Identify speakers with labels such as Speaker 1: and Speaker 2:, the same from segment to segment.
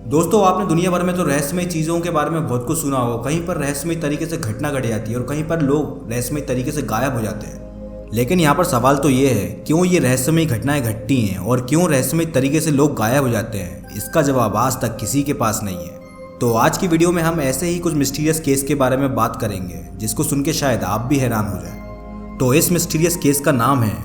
Speaker 1: दोस्तों, आपने दुनिया भर में तो रहस्यमय चीज़ों के बारे में बहुत कुछ सुना हो। कहीं पर रहस्यमय तरीके से घटना घट जाती है और कहीं पर लोग रहस्यमय तरीके से गायब हो जाते हैं। लेकिन यहाँ पर सवाल तो ये है, क्यों ये रहस्यमय घटनाएं घटती हैं और क्यों रहस्यमय तरीके से लोग गायब हो जाते हैं? इसका जवाब आज तक किसी के पास नहीं है। तो आज की वीडियो में हम ऐसे ही कुछ मिस्टीरियस केस के बारे में बात करेंगे जिसको सुन के शायद आप भी हैरान हो जाए। तो इस मिस्टीरियस केस का नाम है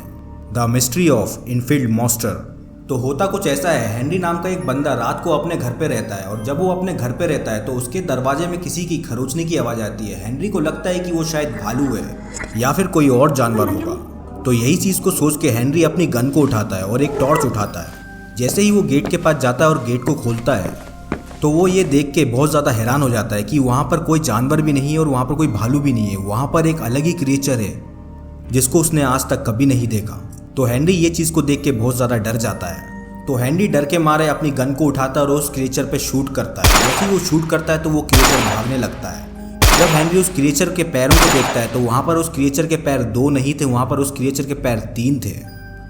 Speaker 1: the mystery of Enfield monster. तो होता कुछ ऐसा है, हेनरी नाम का एक बंदा रात को अपने घर पे रहता है और जब वो अपने घर पे रहता है तो उसके दरवाजे में किसी की खरोचने की आवाज़ आती है। हेनरी को लगता है कि वो शायद भालू है या फिर कोई और जानवर होगा। तो यही चीज़ को सोच के हेनरी अपनी गन को उठाता है और एक टॉर्च उठाता है। जैसे ही वो गेट के पास जाता है और गेट को खोलता है तो वो ये देख के बहुत ज़्यादा हैरान हो जाता है कि वहाँ पर कोई जानवर भी नहीं है और वहाँ पर कोई भालू भी नहीं है। वहाँ पर एक अलग ही क्रिएचर है जिसको उसने आज तक कभी नहीं देखा। तो हेनरी ये चीज़ को देख के बहुत ज़्यादा डर जाता है। तो हेनरी डर के मारे अपनी गन को उठाता है और उस क्रिएचर पे शूट करता है। जैसे ही वो शूट करता है तो वो क्रिएचर भागने लगता है। जब हेनरी उस क्रिएचर के पैरों को देखता है तो वहाँ पर उस क्रिएचर के पैर 2 नहीं थे, वहाँ पर उस क्रिएचर के पैर 3 थे।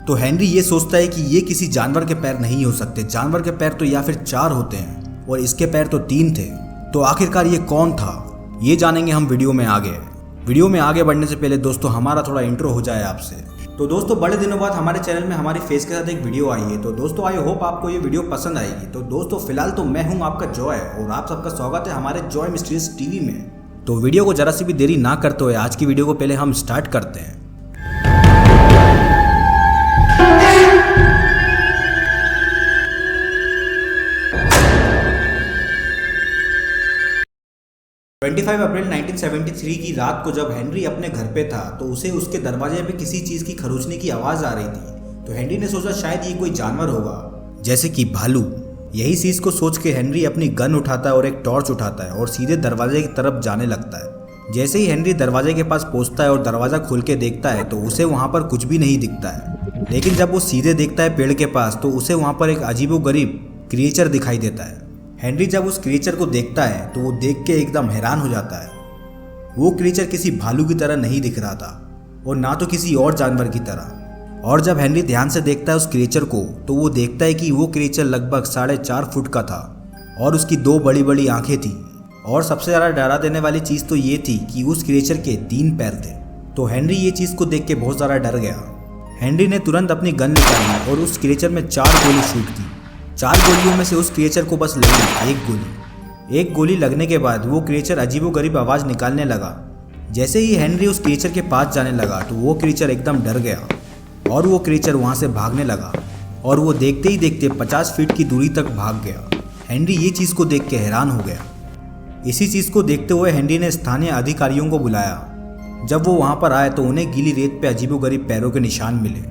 Speaker 1: तो हेनरी ये सोचता है कि ये किसी जानवर के पैर नहीं हो सकते। जानवर के पैर तो या फिर 4 होते हैं और इसके पैर तो 3 थे। तो आखिरकार ये कौन था, ये जानेंगे हम वीडियो में आगे। वीडियो में आगे बढ़ने से पहले दोस्तों हमारा थोड़ा इंट्रो हो जाए आपसे। तो दोस्तों, बड़े दिनों बाद हमारे चैनल में हमारी फेस के साथ एक वीडियो आई है। तो दोस्तों, आई होप आपको ये वीडियो पसंद आएगी। तो दोस्तों, फिलहाल तो मैं हूं आपका जॉय और आप सबका स्वागत है हमारे जॉय मिस्टीरियस टीवी में। तो वीडियो को जरा सी भी देरी ना करते हुए आज की वीडियो को पहले हम स्टार्ट करते हैं। 25 अप्रैल 1973 की रात को जब हेनरी अपने घर पे था तो उसे उसके दरवाजे पे किसी चीज़ की खरोचने की आवाज़ आ रही थी। तो हेनरी ने सोचा शायद ये कोई जानवर होगा, जैसे कि भालू। यही चीज़ को सोच के हेनरी अपनी गन उठाता है और एक टॉर्च उठाता है और सीधे दरवाजे की तरफ जाने लगता है। जैसे ही हेनरी दरवाजे के पास पहुंचता है और दरवाज़ा खोल के देखता है तो उसे वहाँ पर कुछ भी नहीं दिखता है। लेकिन जब वो सीधे देखता है पेड़ के पास तो उसे वहाँ पर एक अजीबोगरीब क्रिएचर दिखाई देता है। हेनरी जब उस क्रिएचर को देखता है तो वो देख के एकदम हैरान हो जाता है। वो क्रिएचर किसी भालू की तरह नहीं दिख रहा था और ना तो किसी और जानवर की तरह। और जब हेनरी ध्यान से देखता है उस क्रिएचर को तो वो देखता है कि वो क्रिएचर लगभग 4.5 फुट का था और उसकी 2 बड़ी बड़ी आंखें थी। और सबसे ज़्यादा डरा देने वाली चीज़ तो ये थी कि उस क्रिएचर के 3 पैर थे। तो हेनरी ये चीज़ को देख के बहुत ज़्यादा डर गया। हेनरी ने तुरंत अपनी गन निकाली और उस क्रिएचर में 4 गोली शूट की। 4 गोलियों में से उस क्रिएचर को बस लगी 1 गोली। 1 गोली लगने के बाद वो क्रिएचर अजीबोगरीब आवाज़ निकालने लगा। जैसे ही हेनरी उस क्रिएचर के पास जाने लगा तो वो क्रिएचर एकदम डर गया और वो क्रिएचर वहाँ से भागने लगा और वो देखते ही देखते 50 फीट की दूरी तक भाग गया। हेनरी ये चीज़ को देख के हैरान हो गया। इसी चीज़ को देखते हुए हेनरी ने स्थानीय अधिकारियों को बुलाया। जब वो वहाँ पर आए तो उन्हें गीली रेत पे अजीबोगरीब पैरों के निशान मिले।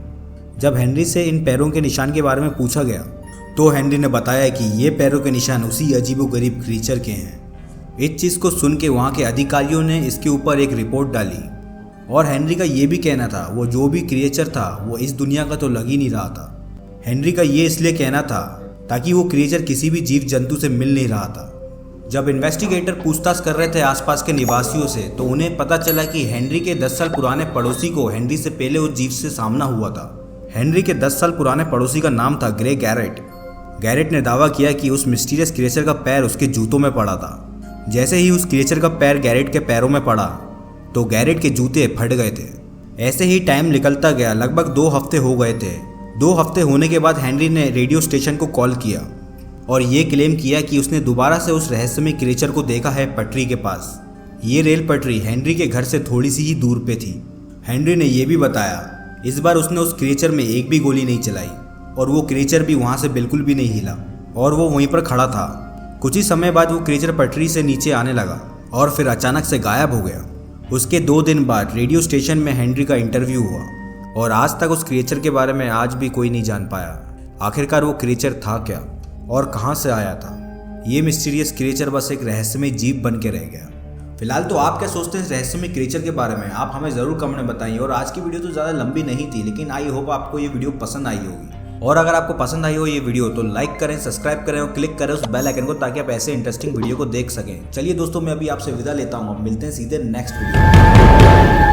Speaker 1: जब हेनरी से इन पैरों के निशान के बारे में पूछा गया तो हेनरी ने बताया कि ये पैरों के निशान उसी अजीबोगरीब क्रिएचर के हैं। इस चीज़ को सुन के वहाँ के अधिकारियों ने इसके ऊपर एक रिपोर्ट डाली और हेनरी का ये भी कहना था वो जो भी क्रिएचर था वो इस दुनिया का तो लग ही नहीं रहा था। हेनरी का ये इसलिए कहना था ताकि वो क्रिएचर किसी भी जीव जंतु से मिल नहीं रहा था। जब इन्वेस्टिगेटर पूछताछ कर रहे थे आसपास के निवासियों से तो उन्हें पता चला कि हेनरी के 10 साल पुराने पड़ोसी को हेनरी से पहले उस जीव से सामना हुआ था। हेनरी के 10 साल पुराने पड़ोसी का नाम था ग्रे गैरेट। गैरेट ने दावा किया कि उस मिस्टीरियस क्रिएचर का पैर उसके जूतों में पड़ा था। जैसे ही उस क्रिएचर का पैर गैरेट के पैरों में पड़ा तो गैरेट के जूते फट गए थे। ऐसे ही टाइम निकलता गया, लगभग 2 हफ्ते हो गए थे। 2 हफ्ते होने के बाद हेनरी ने रेडियो स्टेशन को कॉल किया और ये क्लेम किया कि उसने दोबारा से उस रहस्यमय क्रिएचर को देखा है पटरी के पास। ये रेल पटरी हेनरी के घर से थोड़ी सी ही दूर पे थी। हेनरी ने यह भी बताया इस बार उसने उस क्रिएचर में एक भी गोली नहीं चलाई और वो क्रिएचर भी वहाँ से बिल्कुल भी नहीं हिला और वो वहीं पर खड़ा था। कुछ ही समय बाद वो क्रिएचर पटरी से नीचे आने लगा और फिर अचानक से गायब हो गया। उसके 2 दिन बाद रेडियो स्टेशन में हेनरी का इंटरव्यू हुआ और आज तक उस क्रिएचर के बारे में आज भी कोई नहीं जान पाया आखिरकार वो क्रिएचर था क्या और कहाँ से आया था। ये मिस्टीरियस क्रिएचर बस एक रहस्यमय जीव बन के रह गया। फिलहाल तो आप क्या सोचते हैं इस रहस्यमय क्रिएचर के बारे में, आप हमें ज़रूर कमेंट में बताइए। और आज की वीडियो तो ज़्यादा लंबी नहीं थी लेकिन आई होप आपको ये वीडियो पसंद आई होगी। और अगर आपको पसंद आई हो ये वीडियो तो लाइक करें, सब्सक्राइब करें और क्लिक करें उस बेल आइकन को ताकि आप ऐसे इंटरेस्टिंग वीडियो को देख सकें। चलिए दोस्तों, मैं अभी आपसे विदा लेता हूँ। अब मिलते हैं सीधे नेक्स्ट वीडियो।